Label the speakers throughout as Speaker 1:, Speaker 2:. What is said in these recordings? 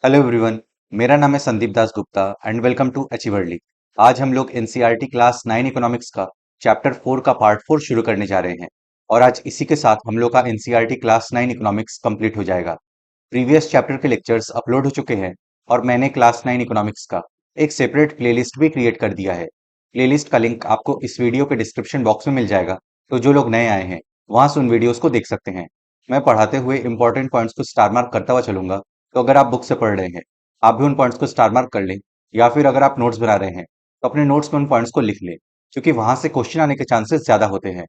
Speaker 1: Hello everyone. मेरा नाम है Sandeep Das Gupta and welcome to अचीवर्ली। आज हम लोग एनसीईआरटी क्लास 9 इकोनॉमिक्स का चैप्टर 4 का पार्ट 4 शुरू करने जा रहे हैं और आज इसी के साथ हम लोग का एनसीईआरटी क्लास 9 इकोनॉमिक्स कंप्लीट हो जाएगा। प्रीवियस चैप्टर के लेक्चर्स अपलोड हो चुके हैं और मैंने क्लास 9 इकोनॉमिक्स का एक सेपरेट प्लेलिस्ट भी क्रिएट कर दिया है। प्लेलिस्ट का लिंक आपको इस वीडियो के डिस्क्रिप्शन बॉक्स में मिल जाएगा, तो जो लोग नए आए हैं वहां से उन वीडियोस को देख सकते हैं। मैं पढ़ाते हुए इंपॉर्टेंट पॉइंट्स को स्टार मार्क करता हुआ चलूंगा, तो अगर आप बुक से पढ़ रहे हैं आप भी उन पॉइंट्स को स्टार मार्क कर लें, या फिर अगर आप नोट्स बना रहे हैं तो अपने नोट्स में उन पॉइंट्स को लिख लें, क्योंकि वहां से क्वेश्चन आने के चांसेस ज्यादा होते हैं।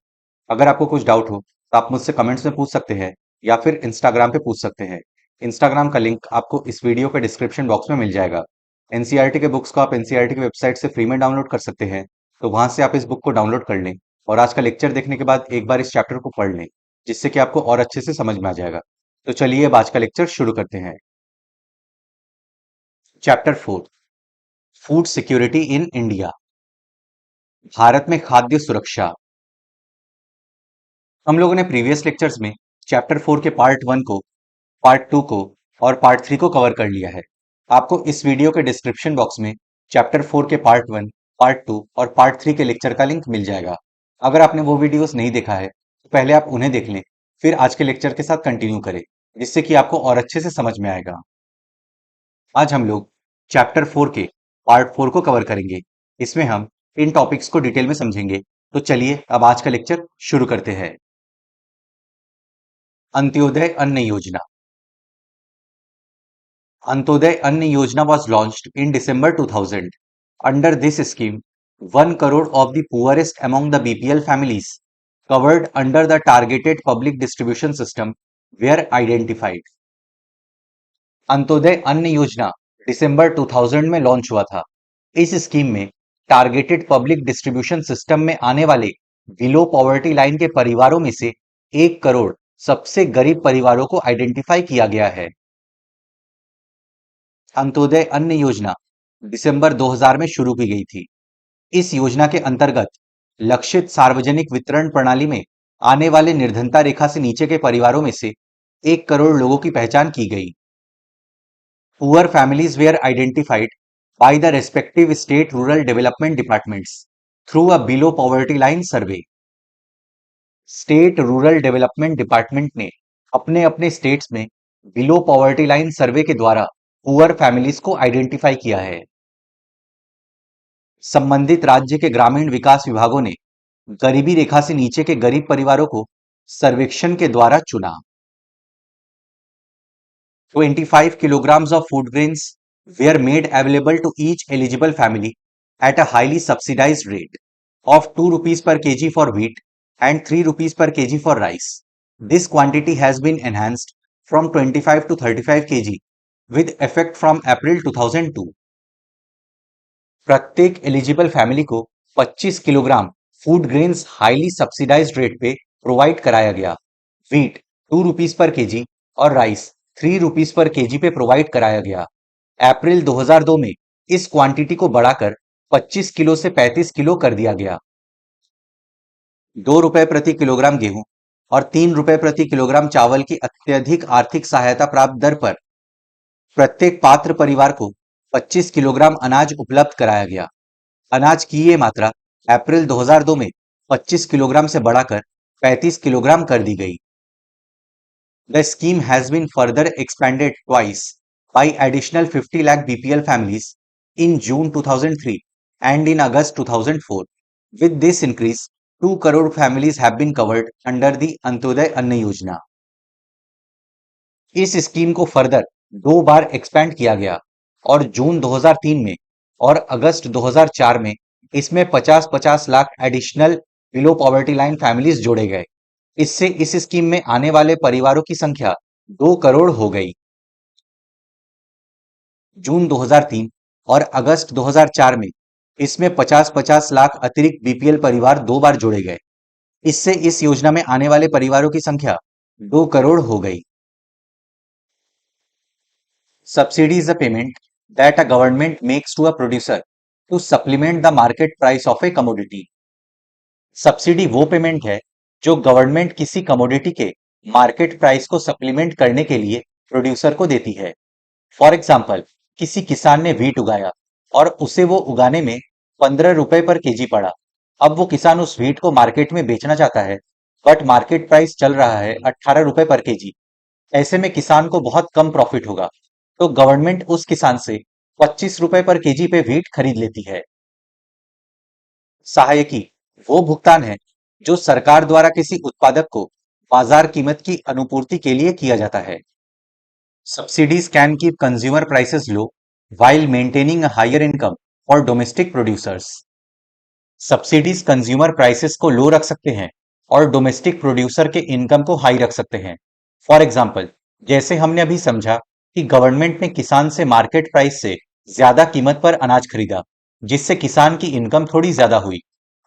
Speaker 1: अगर आपको कुछ डाउट हो तो आप मुझसे कमेंट्स में पूछ सकते हैं या फिर इंस्टाग्राम पे पूछ सकते हैं। इंस्टाग्राम का लिंक आपको इस वीडियो के डिस्क्रिप्शन बॉक्स में मिल जाएगा। एनसीईआरटी के बुक्स को आप एनसीईआरटी की वेबसाइट से फ्री में डाउनलोड कर सकते हैं, तो वहां से आप इस बुक को डाउनलोड कर लें और आज का लेक्चर देखने के बाद एक बार इस चैप्टर को पढ़ लें, जिससे कि आपको और अच्छे से समझ में आ जाएगा। तो चलिए अब आज का लेक्चर शुरू करते हैं। Chapter 4, food security in India, Bharat में खाद्य सुरक्षा। हम लोगों ने प्रीवियस लेक्चर्स में चैप्टर 4 के पार्ट 1 को, पार्ट 2 को और पार्ट 3 को कवर कर लिया है। आपको इस वीडियो के डिस्क्रिप्शन बॉक्स में चैप्टर 4 के पार्ट 1, पार्ट 2 और पार्ट 3 के लेक्चर का लिंक मिल जाएगा। अगर आपने वो वीडियोस नहीं देखा है तो पहले आप उन्हें देख लें, फिर आज के लेक्चर के साथ कंटिन्यू करें, जिससे कि आपको और अच्छे से समझ में आएगा। आज हम लोग चैप्टर 4 के पार्ट 4 को कवर करेंगे। इसमें हम इन टॉपिक्स को डिटेल में समझेंगे। तो चलिए अब आज का लेक्चर शुरू करते हैं। अंत्योदय अन्न योजना। अंत्योदय अन्न योजना was launched in December 2000. Under this scheme, 1 crore of the poorest among the BPL families covered under the targeted public distribution system were identified. Antyodaya Anna योजना दिसंबर 2000 में लॉन्च हुआ था। इस स्कीम में टारगेटेड पब्लिक डिस्ट्रीब्यूशन सिस्टम में आने वाले बिलो पॉवर्टी लाइन के परिवारों में से 1 करोड़ सबसे गरीब परिवारों को आइडेंटिफाई किया गया है। अंत्योदय अन्न योजना दिसंबर 2000 में शुरू की गई थी। इस योजना के अंतर्गत लक्षित सार्वजनिक वितरण प्रणाली में आने वाले निर्धनता रेखा से नीचे के परिवारों में से 1 करोड़ लोगों की पहचान की गई। Poor families were identified by the respective state rural development departments through a below poverty line survey. State rural development department ने अपने अपने स्टेट्स में बिलो पॉवर्टी लाइन सर्वे के द्वारा पुअर फैमिलीज को आइडेंटिफाई किया है। संबंधित राज्य के ग्रामीण विकास विभागों ने गरीबी रेखा से नीचे के गरीब परिवारों को सर्वेक्षण के द्वारा चुना। 25 kilograms of food grains were made available to each eligible family at a highly subsidized rate of 2 rupees per kg for wheat and 3 rupees per kg for rice. This quantity has been enhanced from 25 to 35 kg with effect from April 2002. प्रत्येक eligible family को 25 kilogram food grains highly subsidised rate पे provide कराया गया। Wheat 2 rupees पर KG और rice 3 rupees पर KG पे provide कराया गया। अप्रैल 2002 में इस क्वांटिटी को बढ़ाकर 25 किलो से 35 किलो कर दिया गया। 2 रुपए प्रति किलोग्राम गेहूं और 3 रुपए प्रति किलोग्राम चावल की अत्यधिक आर्थिक सहायता प्राप्त दर पर प्रत्येक पात्र परिवार को 25 किलोग्राम अनाज उपलब्ध कराया गया। अनाज की ये मात्रा अप्रैल 2002 में 25 किलोग्राम से बढ़ाकर 35 किलोग्राम कर दी गई। The scheme has been further expanded twice by additional 50 lakh BPL families in June 2003 and in August 2004. With this increase, 2 crore families have been covered under the Antyodaya Anna योजना। इस स्कीम को फर्दर 2 बार expand किया गया और जून 2003 में और अगस्त 2004 में इसमें 50-50 lakh additional below poverty line families जोड़े गए। इससे इस स्कीम में आने वाले परिवारों की संख्या 2 करोड़ हो गई। जून 2003 और अगस्त 2004 में इसमें 50-50 लाख अतिरिक्त बीपीएल परिवार 2 बार जोड़े गए। इससे इस योजना में आने वाले परिवारों की संख्या 2 करोड़ हो गई। Subsidy is a payment that a government makes to a producer to supplement the market price of a commodity. Subsidy वो पेमेंट है जो गवर्नमेंट किसी कमोडिटी के मार्केट प्राइस को सप्लीमेंट करने के लिए प्रोड्यूसर को देती है। फॉर एग्जाम्पल, किसी किसान ने व्हीट उगाया और उसे वो उगाने में 15 रुपए पर केजी पड़ा। अब वो किसान उस व्हीट को मार्केट में बेचना चाहता है, बट मार्केट प्राइस चल रहा है 18 रुपए पर केजी। ऐसे में किसान को बहुत कम प्रॉफिट होगा। तो गवर्नमेंट उस किसान से 25 रुपए पर केजी पे व्हीट खरीद लेती है। सहायकी वो भुगतान है जो सरकार द्वारा किसी उत्पादक को बाजार कीमत की अनुपूर्ति के लिए किया जाता है। Subsidies can keep consumer prices low while maintaining a higher income for domestic producers. Subsidies consumer prices को लो रख सकते हैं और डोमेस्टिक प्रोड्यूसर के इनकम को हाई रख सकते हैं। फॉर एग्जाम्पल, जैसे हमने अभी समझा कि गवर्नमेंट ने किसान से मार्केट प्राइस से ज्यादा कीमत पर अनाज खरीदा, जिससे किसान की इनकम थोड़ी ज्यादा हुई।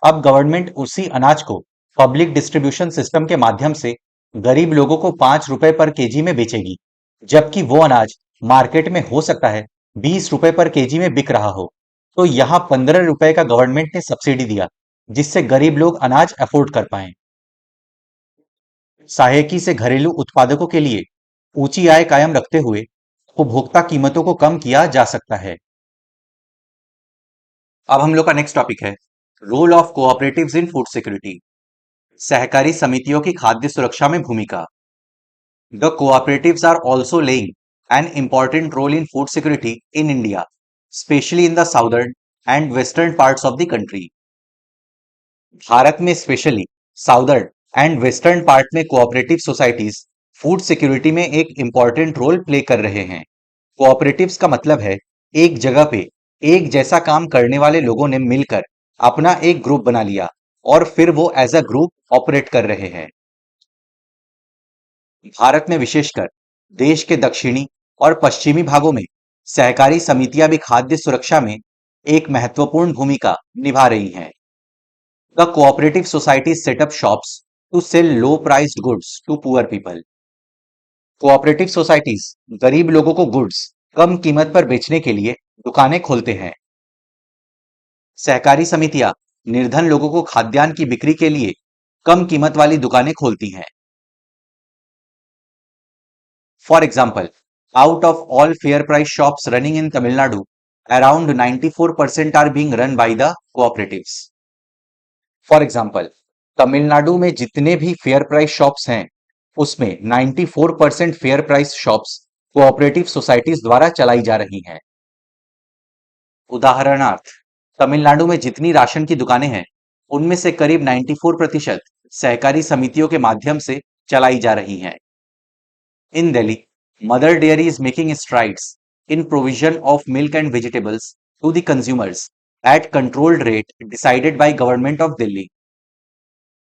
Speaker 1: अब गवर्नमेंट उसी अनाज को पब्लिक डिस्ट्रीब्यूशन सिस्टम के माध्यम से गरीब लोगों को 5 रुपए पर केजी में बेचेगी, जबकि वो अनाज मार्केट में हो सकता है 20 रुपए पर केजी में बिक रहा हो। तो यहाँ 15 रुपए का गवर्नमेंट ने सब्सिडी दिया, जिससे गरीब लोग अनाज अफोर्ड कर पाए। सहायकी से घरेलू उत्पादकों के लिए ऊंची आय कायम रखते हुए उपभोक्ता कीमतों को कम किया जा सकता है। अब हम लोग का नेक्स्ट टॉपिक है role of cooperatives in food security. सहकारी समितियों की खाद्य सुरक्षा में भूमिका। The cooperatives are also playing an important role in food security in India, specially in the southern and western parts of the country. Bharat में specially southern and western part में cooperative societies food security में एक important role play कर रहे हैं। Cooperatives का मतलब है एक जगह पे एक जैसा काम करने वाले लोगों ने मिलकर अपना एक ग्रुप बना लिया और फिर वो एज अ ग्रुप ऑपरेट कर रहे हैं। भारत में विशेषकर देश के दक्षिणी और पश्चिमी भागों में सहकारी समितियां भी खाद्य सुरक्षा में एक महत्वपूर्ण भूमिका निभा रही हैं। The cooperative societies set up shops to sell low priced goods to poor people. Cooperative societies गरीब लोगों को गुड्स कम कीमत पर बेचने के लिए दुकानें खोलते हैं। सहकारी समितियां निर्धन लोगों को खाद्यान्न की बिक्री के लिए कम कीमत वाली दुकानें खोलती हैं। For example, out of all fair price shops running in Tamil Nadu, around 94% are being run by the cooperatives. For example, Tamil Nadu में जितने भी फेयर प्राइस शॉप्स हैं, उसमें 94% fair price shops cooperative societies द्वारा चलाई जा रही हैं। उदाहरणार्थ, तमिलनाडु में जितनी राशन की दुकानें हैं, उनमें से करीब 94% सहकारी समितियों के माध्यम से चलाई जा रही हैं। In Delhi, Mother Dairy is making strides in provision of milk and vegetables to the consumers at controlled rate decided by government of Delhi.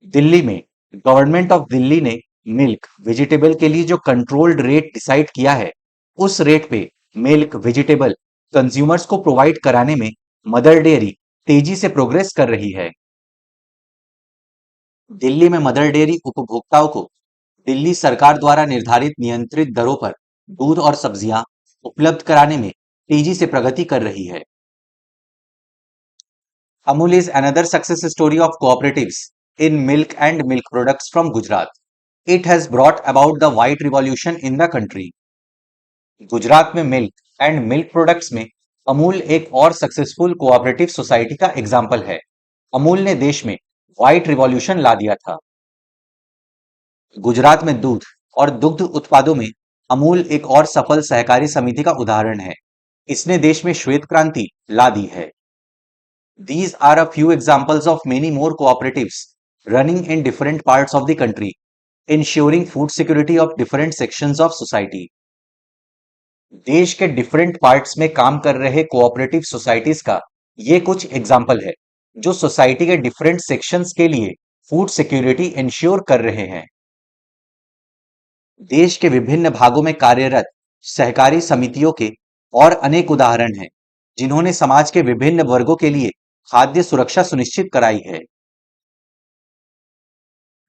Speaker 1: Delhi में गवर्नमेंट ऑफ दिल्ली ने मिल्क वेजिटेबल के लिए जो कंट्रोल्ड रेट डिसाइड किया है, उस रेट पे मिल्क वेजिटेबल कंज्यूमर्स को प्रोवाइड कराने में मदर डेयरी तेजी से प्रोग्रेस कर रही है। दिल्ली में मदर डेयरी उपभोक्ताओं को दिल्ली सरकार द्वारा निर्धारित नियंत्रित दरों पर दूध और सब्जियां उपलब्ध कराने में तेजी से प्रगति कर रही है। Amul is another success story of cooperatives in milk and milk products from Gujarat. It has brought about the white revolution in the country. Gujarat में मिल्क एंड मिल्क प्रोडक्ट्स में अमूल एक और सक्सेसफुल कोऑपरेटिव सोसाइटी का example है। अमूल ने देश में white revolution ला दिया था। गुजरात में दूध और दुग्ध उत्पादों में अमूल एक और सफल सहकारी समिति का उदाहरण है। इसने देश में श्वेत क्रांति ला दी है। These are a few examples of many more cooperatives running in different parts of the country, ensuring food security of different sections of society. देश के डिफरेंट पार्ट्स में काम कर रहे कोऑपरेटिव सोसाइटीज का ये कुछ एग्जाम्पल है, जो सोसाइटी के डिफरेंट सेक्शंस के लिए फूड सिक्योरिटी इंश्योर कर रहे हैं। देश के विभिन्न भागों में कार्यरत सहकारी समितियों के और अनेक उदाहरण हैं, जिन्होंने समाज के विभिन्न वर्गों के लिए खाद्य सुरक्षा सुनिश्चित कराई है।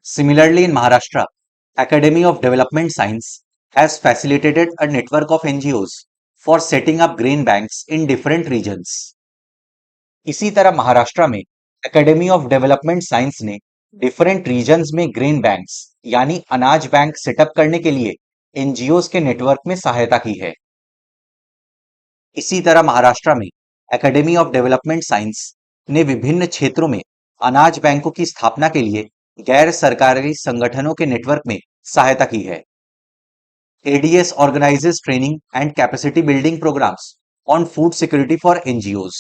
Speaker 1: Similarly, in Maharashtra, Academy of Development Science has facilitated a network of NGOs for setting up grain banks in different regions. इसी तरह महाराष्ट्र में एकेडमी ऑफ डेवलपमेंट साइंस ने डिफरेंट रीजन्स में ग्रेन बैंक्स यानी अनाज बैंक सेटअप करने के लिए एनजीओस के नेटवर्क में सहायता की है। इसी तरह महाराष्ट्र में एकेडमी ऑफ डेवलपमेंट साइंस ने विभिन्न क्षेत्रों में अनाज बैंकों की स्थापना के लिए गैर सरकारी संगठनों के नेटवर्क में सहायता की है। ADS organizes training and capacity building programs on food security for NGOs.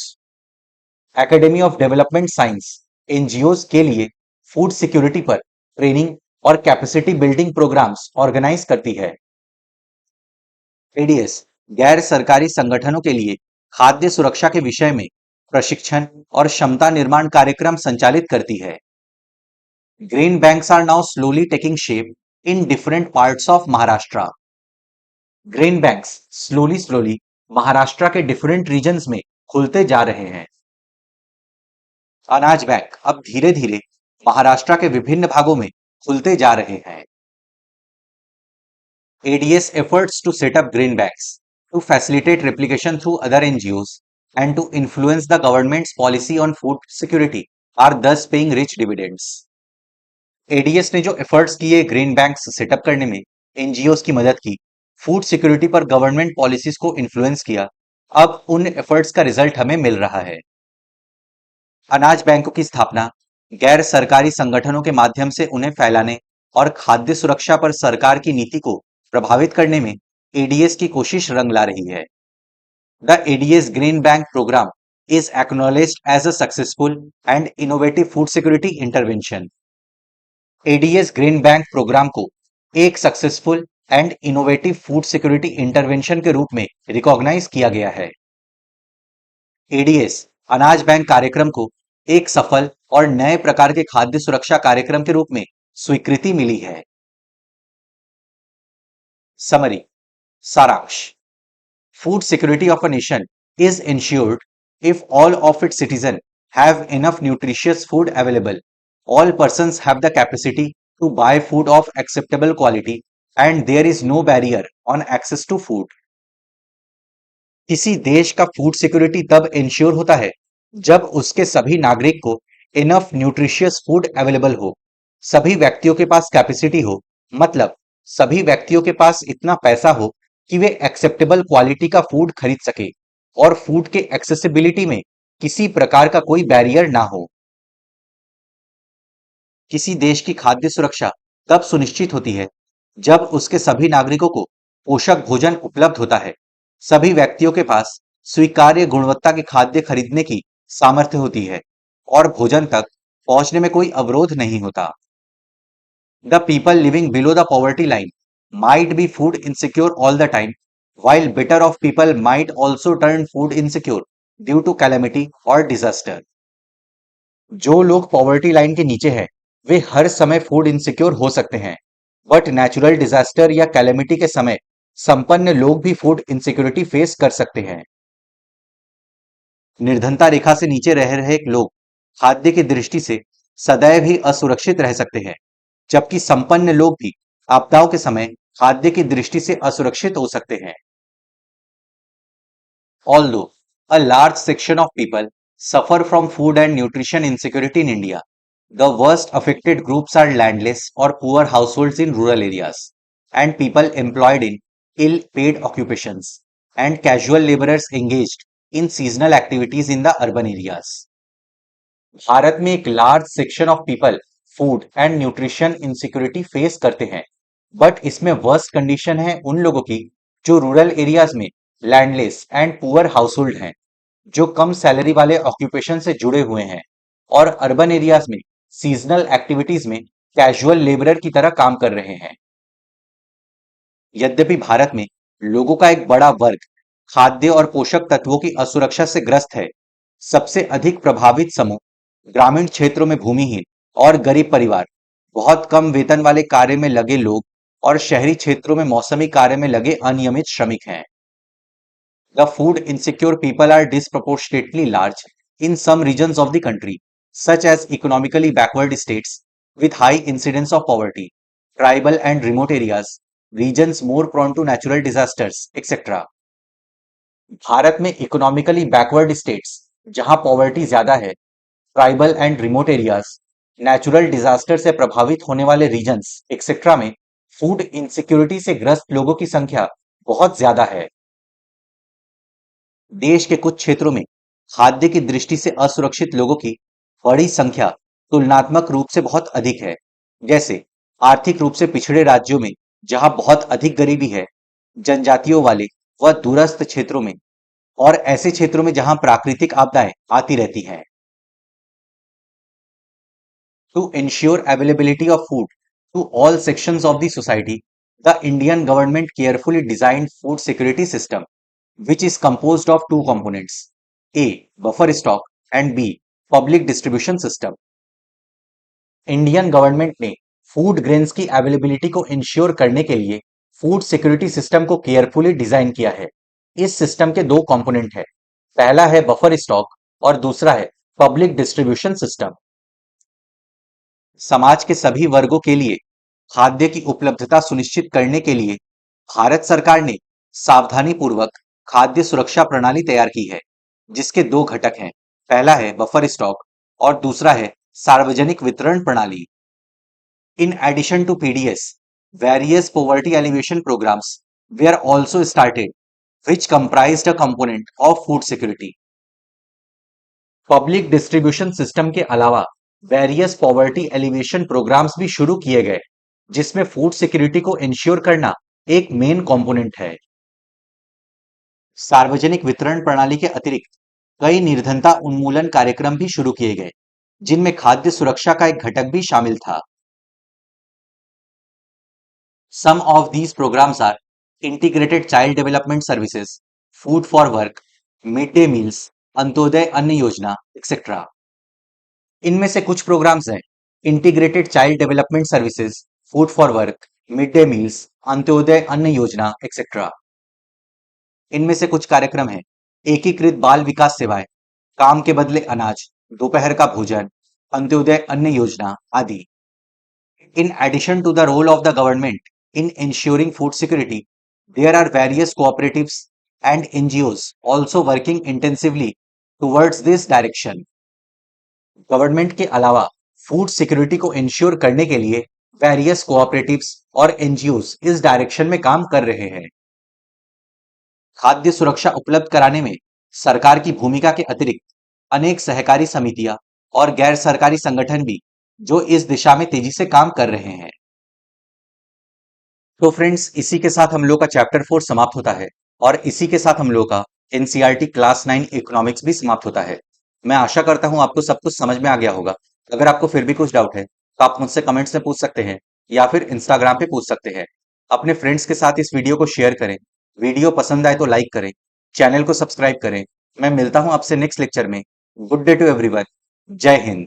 Speaker 1: Academy of development science NGOs के लिए फूड सिक्योरिटी पर ट्रेनिंग और कैपेसिटी बिल्डिंग प्रोग्राम्स ऑर्गेनाइज करती है। एडीएस गैर सरकारी संगठनों के लिए खाद्य सुरक्षा के विषय में प्रशिक्षण और क्षमता निर्माण कार्यक्रम संचालित करती है। Grain banks are now slowly taking shape in different parts of Maharashtra. Grain banks slowly slowly Maharashtra के डिफरेंट रीजन्स में खुलते जा रहे हैं। अनाज बैंक अब धीरे धीरे महाराष्ट्र के विभिन्न भागों में खुलते जा रहे हैं। ADS efforts to set up grain banks to facilitate replication through other NGOs and to influence the government's policy on food security are thus paying rich dividends. ADS ने जो एफर्ट्स किए ग्रेन बैंक्स सेटअप करने में, NGOs की मदद की, food security पर government policies को इन्फ्लुएंस किया, अब उन एफर्ट्स का रिजल्ट हमें मिल रहा है। अनाज बैंकों की स्थापना गैर सरकारी संगठनों के माध्यम से उन्हें फैलाने और खाद्य सुरक्षा पर सरकार की नीति को प्रभावित करने में एडीएस की कोशिश रंग ला रही है। The ADS grain bank program is acknowledged as a successful and innovative food security intervention. ADS grain bank program को एक successful and innovative food security intervention के रूप में रिकॉग्नाइज किया गया है। एडीएस अनाज बैंक कार्यक्रम को एक सफल और नए प्रकार के खाद्य सुरक्षा कार्यक्रम के रूप में स्वीकृति मिली है। समरी, सारांश। Food security of a nation is ensured if all of its citizens have enough nutritious food available, all persons have the capacity to buy food of acceptable quality, and there is no barrier on access to food. किसी देश का food security तब ensure होता है जब उसके सभी नागरिक को इनफ न्यूट्रिशियस फूड अवेलेबल हो, सभी व्यक्तियों के पास कैपेसिटी हो, मतलब सभी व्यक्तियों के पास इतना पैसा हो कि वे एक्सेप्टेबल क्वालिटी का फूड खरीद सके और फूड के एक्सेसिबिलिटी में किसी प्रकार का कोई बैरियर ना हो। किसी देश की खाद्य सुरक्षा तब सुनिश्चित होती है जब उसके सभी नागरिकों को पोषक भोजन उपलब्ध होता है, सभी व्यक्तियों के पास स्वीकार्य गुणवत्ता के खाद्य खरीदने की सामर्थ्य होती है और भोजन तक पहुंचने में कोई अवरोध नहीं होता। The people living below the poverty line might be food insecure all the time, while better off people might also turn food insecure due to calamity or disaster. जो लोग पॉवर्टी लाइन के नीचे हैं, वे हर समय फूड इनसिक्योर हो सकते हैं, but natural disaster या कैलेमिटी के समय संपन्न लोग भी फूड इनसिक्योरिटी फेस कर सकते हैं। निर्धनता रेखा से नीचे रह रहे लोग खाद्य की दृष्टि से सदैव ही असुरक्षित रह सकते हैं, जबकि संपन्न लोग भी आपदाओं के समय खाद्य की दृष्टि से असुरक्षित हो सकते हैं। Although a large section of people suffer from food and nutrition insecurity in India, the worst affected groups are landless or poor households in rural areas, and people employed in ill paid occupations, and casual laborers engaged in seasonal activities in the urban areas. Bharat में एक large section of people food and nutrition insecurity face करते हैं, but इसमें worst condition है उन लोगों की जो रूरल एरियाज में लैंडलेस एंड पुअर हाउसहोल्ड हैं, जो कम सैलरी वाले ऑक्यूपेशन से जुड़े हुए हैं और अर्बन एरियाज में सीजनल एक्टिविटीज में कैजुअल लेबरर की तरह काम कर रहे हैं। यद्यपि भारत में लोगों का एक बड़ा वर्ग खाद्य और पोषक तत्वों की असुरक्षा से ग्रस्त है, सबसे अधिक प्रभावित समूह ग्रामीण क्षेत्रों में भूमिहीन और गरीब परिवार, बहुत कम वेतन वाले कार्य में लगे लोग और शहरी क्षेत्रों में मौसमी कार्य में लगे अनियमित श्रमिक हैं। The food insecure people are disproportionately large in some regions of the country, such as economically backward states with high incidence of poverty, tribal and remote areas, regions more prone to natural disasters, etc. Bharat में economically backward states जहां poverty ज्यादा है, tribal and remote areas, natural disaster से प्रभावित होने वाले regions etcetera में food insecurity से ग्रस्त लोगों की संख्या बहुत ज्यादा है। देश के कुछ क्षेत्रों में खाद्य की दृष्टि से असुरक्षित लोगों की बड़ी संख्या तुलनात्मक रूप से बहुत अधिक है। जैसे आर्थिक रूप से पिछड़े राज्यों में जहां बहुत अधिक गरीबी है, जनजातियों वाले व दूरस्थ क्षेत्रों में, और ऐसे क्षेत्रों में जहां प्राकृतिक आपदाएं आती रहती हैं। To ensure availability of food to all sections of the society, the Indian government carefully designed food security system, which is composed of two components: A. Buffer stock and B. Public distribution system. Indian government ने food grains की availability को ensure करने के लिए food security system को carefully design किया है। इस सिस्टम के दो कंपोनेंट है, पहला है बफर स्टॉक और दूसरा है पब्लिक डिस्ट्रीब्यूशन सिस्टम। समाज के सभी वर्गों के लिए खाद्य की उपलब्धता सुनिश्चित करने के लिए भारत सरकार ने सावधानी पूर्वक खाद्य सुरक्षा प्रणाली तैयार की है, जिसके दो घटक हैं, पहला है बफर स्टॉक और दूसरा है सार्वजनिक वितरण प्रणाली। In addition to PDS, various poverty alleviation programs were also started, which comprised a component of food security. Public distribution system के अलावा वेरियस पॉवर्टी एलिवेशन प्रोग्राम्स भी शुरू किए गए, जिसमें फूड सिक्योरिटी को इंश्योर करना एक मेन कंपोनेंट है। सार्वजनिक वितरण प्रणाली के अतिरिक्त कई निर्धनता उन्मूलन कार्यक्रम भी शुरू किए गए, जिनमें खाद्य सुरक्षा का एक घटक भी शामिल था। Some of these programmes are integrated child development services, food for work, mid day meals, Antyodaya Anna Yojana etcetera. इनमें से कुछ प्रोग्राम्स हैं: integrated child development services, food for work, mid day meals, Antyodaya Anna Yojana etcetera. इनमें से कुछ कार्यक्रम हैं: एकीकृत बाल विकास सेवाएं, काम के बदले अनाज, दोपहर का भोजन, अंत्योदय अन्न योजना आदि। In addition to the role of the government in ensuring food security, there are various cooperatives and NGOs also working intensively towards this direction. Government के अलावा फूड सिक्योरिटी को इंश्योर करने के लिए वेरियस कोऑपरेटिव्स और एनजीओस इस direction में काम कर रहे हैं। खाद्य सुरक्षा उपलब्ध कराने में सरकार की भूमिका के अतिरिक्त अनेक सहकारी समितियां और गैर सरकारी संगठन भी जो इस दिशा में तेजी से काम कर रहे हैं। तो फ्रेंड्स, इसी के साथ हम लोग का चैप्टर 4 समाप्त होता है और इसी के साथ हम लोग का एनसीईआरटी क्लास 9 इकोनॉमिक्स भी समाप्त होता है। मैं आशा करता हूं आपको सब कुछ समझ में आ गया होगा। अगर आपको फिर भी कुछ डाउट है तो आप मुझसे कमेंट्स में पूछ सकते हैं या फिर इंस्टाग्राम पे पूछ सकते हैं। अपने फ्रेंड्स के साथ इस वीडियो को शेयर करें। वीडियो पसंद आए तो लाइक करें, चैनल को सब्सक्राइब करें। मैं मिलता हूं आपसे नेक्स्ट लेक्चर में। Good day to everyone. जय हिंद।